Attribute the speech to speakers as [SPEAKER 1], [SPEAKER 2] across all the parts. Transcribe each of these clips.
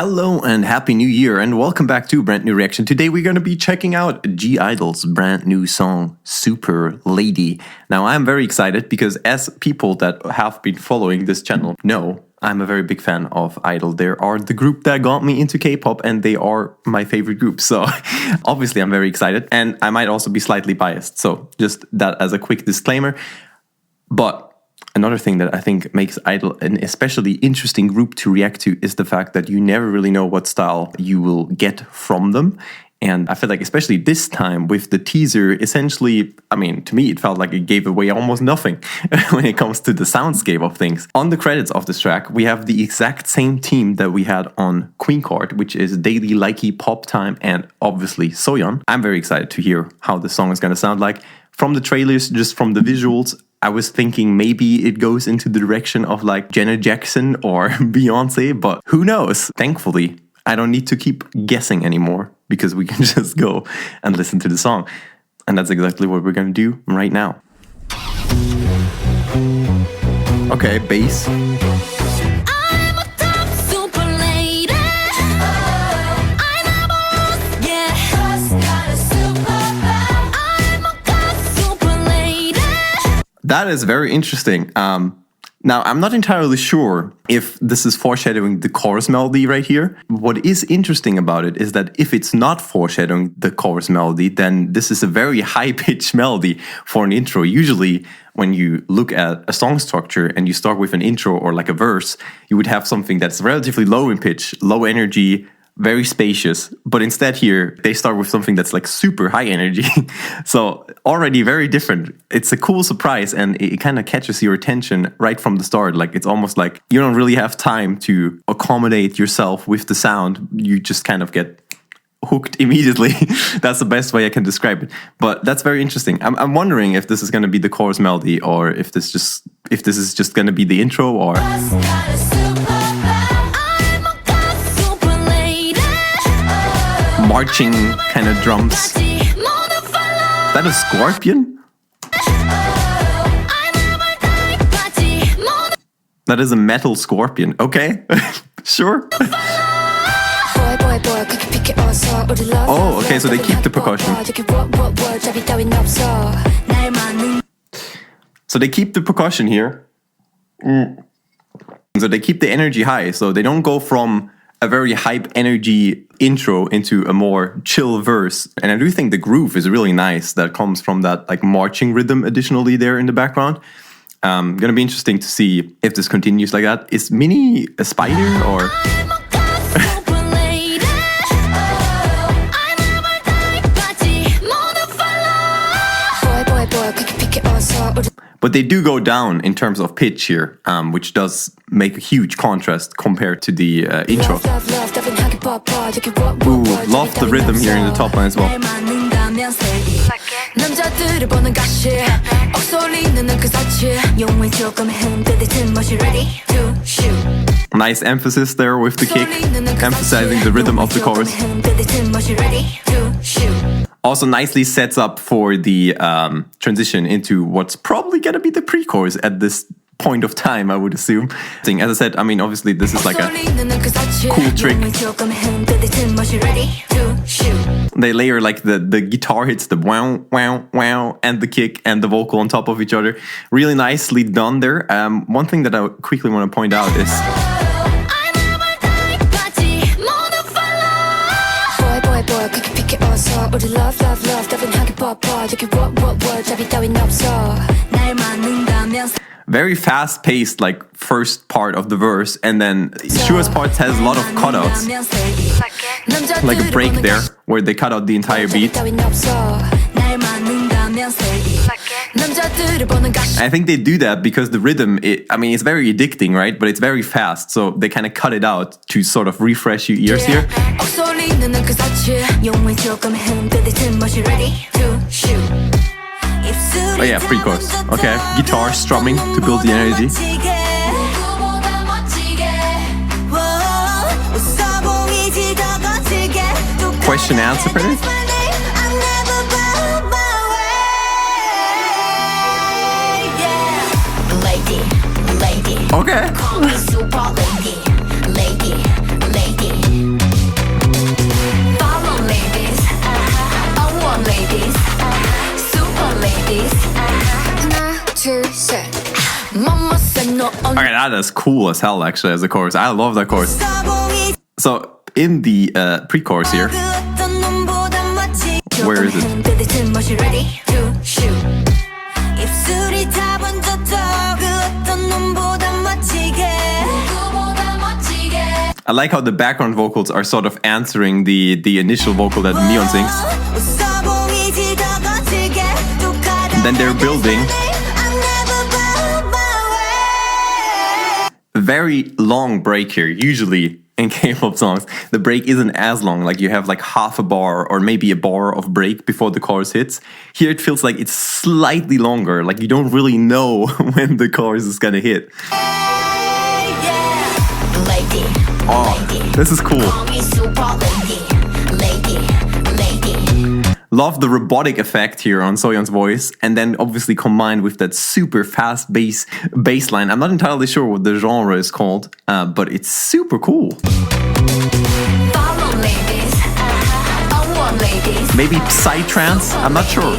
[SPEAKER 1] Hello and happy new year and welcome back to Brand New Reaction. Today we're going to be checking out GIDLE's brand new song, Super Lady. Now I'm very excited because as people that have been following this channel know, I'm a very big fan of I-DLE. They are the group that got me into K-pop and they are my favorite group. So obviously I'm very excited and I might also be slightly biased. So just that as a quick disclaimer. But another thing that I think makes I-DLE an especially interesting group to react to is the fact that you never really know what style you will get from them. And I feel like especially this time with the teaser, essentially, I mean, to me, it felt like it gave away almost nothing when it comes to the soundscape of things. On the credits of this track, we have the exact same team that we had on Queen Card, which is Daily, Likey, Pop Time, and obviously Soyeon. I'm very excited to hear how the song is going to sound like. From the trailers, just from the visuals, I was thinking maybe it goes into the direction of like Janet Jackson or Beyonce, but who knows? Thankfully, I don't need to keep guessing anymore because we can just go and listen to the song. And that's exactly what we're going to do right now. Okay, bass. That is very interesting. Now, I'm not entirely sure if this is foreshadowing the chorus melody right here. What is interesting about it is that if it's not foreshadowing the chorus melody, then this is a very high-pitched melody for an intro. Usually, when you look at a song structure and you start with an intro or like a verse, you would have something that's relatively low in pitch, low energy, very spacious, but instead here they start with something that's like super high energy. So already very different. It's a cool surprise and it kind of catches your attention right from the start. Like it's almost like you don't really have time to accommodate yourself with the sound. You just kind of get hooked immediately. That's the best way I can describe it. But that's very interesting. I'm wondering if this is going to be the chorus melody or if this is just going to be the intro or marching kind of drums. That a scorpion? That is a metal scorpion. Okay, sure. Oh, okay, so they keep the percussion. So they keep the percussion here. So they keep the energy high. So they don't go from a very hype energy intro into a more chill verse. And I do think the groove is really nice that comes from that like marching rhythm additionally there in the background. Gonna be interesting to see if this continues like that. Is Minnie a spider or? But they do go down in terms of pitch here, which does make a huge contrast compared to the intro. Ooh, love the rhythm here in the top line as well. Nice emphasis there with the kick, emphasizing the rhythm of the chorus. Also nicely sets up for the transition into what's probably gonna be the pre-chorus at this point of time, I would assume. As I said, I mean, obviously this is like a cool trick. They layer like the guitar hits the wow, wow, wow, and the kick and the vocal on top of each other. Really nicely done there. One thing that I quickly want to point out is very fast-paced, like first part of the verse, and then Shua's part has a lot of cutouts, like a break there where they cut out the entire beat. I think they do that because the rhythm, it's very addicting, right? But it's very fast, so they kind of cut it out to sort of refresh your ears here. Oh yeah, pre-chorus. Okay, guitar strumming to build the energy. Question answer for this? Okay. that is cool as hell, actually, as a chorus. I love that chorus. So in the pre-chorus here, where is it? I like how the background vocals are sort of answering the initial vocal that Mion sings. And then they're building. Very long break here. Usually in K-pop songs, the break isn't as long. Like you have like half a bar or maybe a bar of break before the chorus hits. Here it feels like it's slightly longer. Like you don't really know when the chorus is gonna hit. Oh, this is cool. Love the robotic effect here on Soyeon's voice, and then obviously combined with that super fast bass line. I'm not entirely sure what the genre is called, but it's super cool. Maybe psytrance? I'm not sure.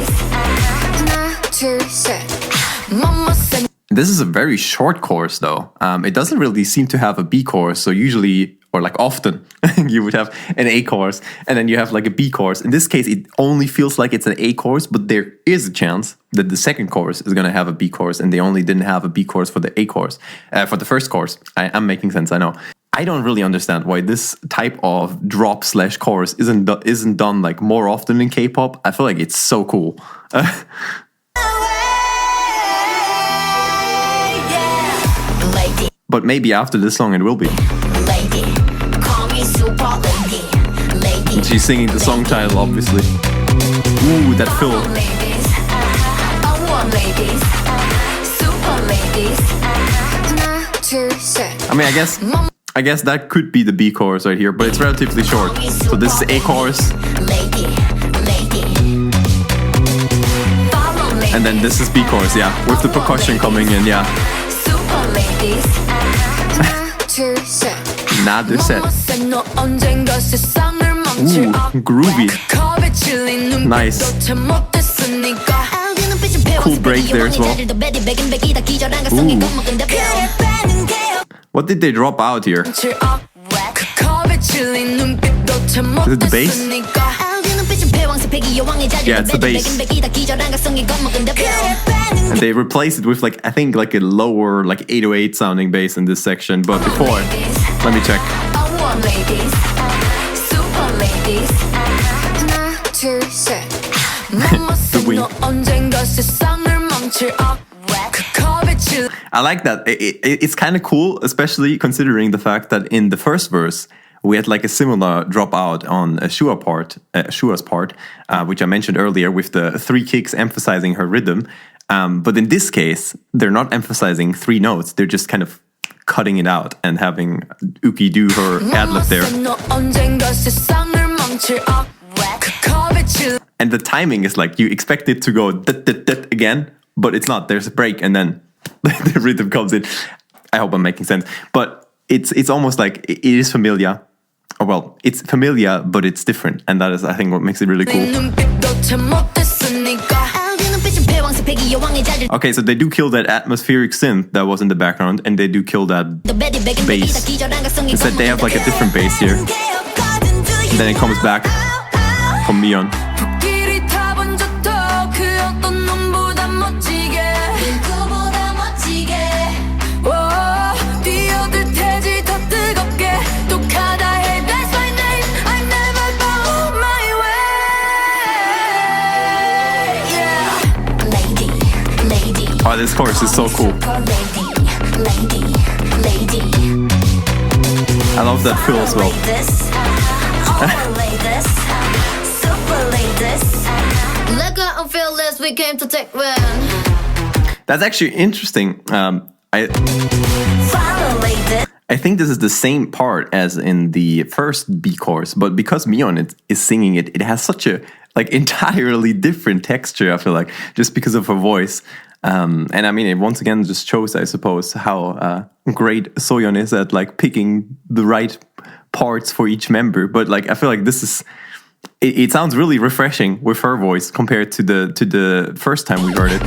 [SPEAKER 1] This is a very short chorus though. It doesn't really seem to have a B chorus, so usually, or like often, you would have an A chorus and then you have like a B chorus. In this case, it only feels like it's an A chorus, but there is a chance that the second chorus is going to have a B chorus, and they only didn't have a B chorus for the A chorus, for the first chorus. I'm making sense, I know. I don't really understand why this type of drop/chorus isn't done like more often in K-pop. I feel like it's so cool. But maybe after this song it will be. And she's singing the song title, obviously. Ooh, that fill. I mean, I guess that could be the B chorus right here, but it's relatively short. So this is A chorus. And then this is B chorus, yeah, with the percussion coming in, yeah. Another set. Ooh, groovy. Nice. Cool break there as well. Ooh. What did they drop out here? Is it the bass? Yeah, it's the bass. And they replaced it with like, I think like a lower, like 808 sounding bass in this section. But before, let me check. The wing. I like that. It's kind of cool, especially considering the fact that in the first verse, we had like a similar dropout on Shua's part, which I mentioned earlier, with the 3 kicks emphasizing her rhythm. But in this case, they're not emphasizing 3 notes. They're just kind of cutting it out and having Uki do her ad-lib there. And the timing is like, you expect it to go again, but it's not. There's a break and then the rhythm comes in. I hope I'm making sense. But it's almost like it is familiar. Or well, it's familiar, but it's different. And that is, I think, what makes it really cool. Okay, so they do kill that atmospheric synth that was in the background, and they do kill that bass. Instead, they have like a different bass here. And then it comes back from Mion. Oh, this chorus is so cool. I love that fill as well. That's actually interesting. I think this is the same part as in the first B chorus, but because Mion is singing it, it has such a like entirely different texture, I feel like, just because of her voice. And I mean, it once again just shows, I suppose, how great Soyeon is at like picking the right parts for each member. But like, I feel like this it sounds really refreshing with her voice compared to the first time we heard it.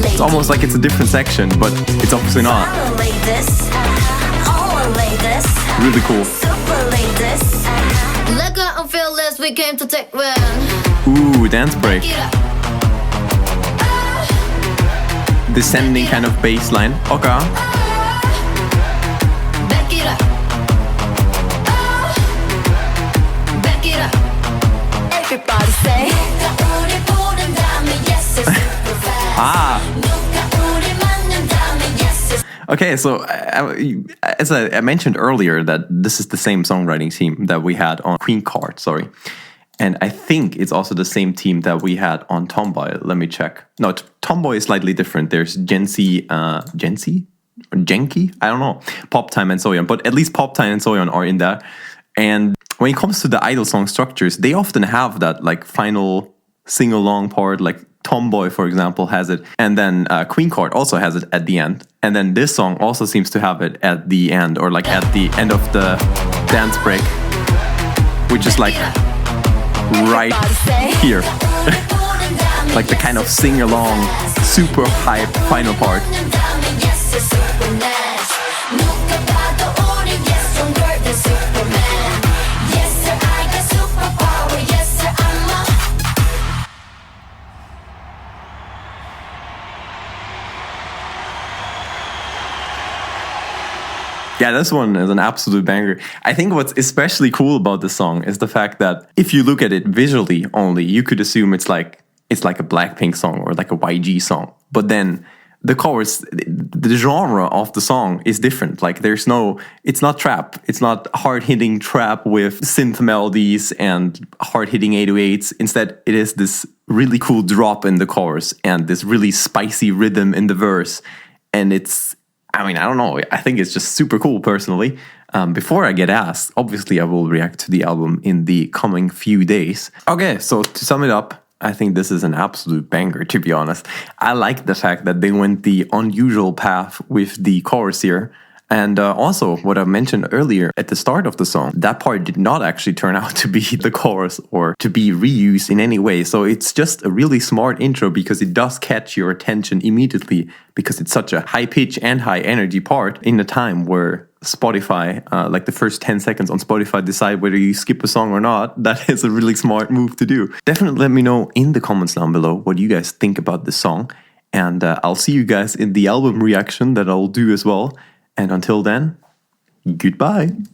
[SPEAKER 1] It's almost like it's a different section, but it's obviously not. Really cool. Ooh, dance break. Descending kind of bass line. Okay. Okay, so as I mentioned earlier, that this is the same songwriting team that we had on Queen Card, sorry. And I think it's also the same team that we had on Tomboy. Let me check. No, Tomboy is slightly different. There's Genki? I don't know. Pop Time and Soyeon. But at least Pop Time and Soyeon are in there. And when it comes to the idol song structures, they often have that like final sing-along part, like Tomboy, for example, has it. And then Queen Card also has it at the end. And then this song also seems to have it at the end, or like at the end of the dance break, which is like right here. Like the kind of sing-along, super hype final part. Yeah, this one is an absolute banger. I think what's especially cool about this song is the fact that if you look at it visually only, you could assume it's like a Blackpink song or like a YG song. But then the chorus, the genre of the song is different. Like it's not trap. It's not hard-hitting trap with synth melodies and hard-hitting 808s. Instead, it is this really cool drop in the chorus and this really spicy rhythm in the verse. And I don't know. I think it's just super cool, personally. Before I get asked, obviously I will react to the album in the coming few days. Okay, so to sum it up, I think this is an absolute banger, to be honest. I like the fact that they went the unusual path with the chorus here. And also, what I mentioned earlier at the start of the song, that part did not actually turn out to be the chorus or to be reused in any way. So it's just a really smart intro because it does catch your attention immediately because it's such a high pitch and high energy part in a time where Spotify, like the first 10 seconds on Spotify, decide whether you skip a song or not. That is a really smart move to do. Definitely let me know in the comments down below what you guys think about this song. And I'll see you guys in the album reaction that I'll do as well. And until then, goodbye.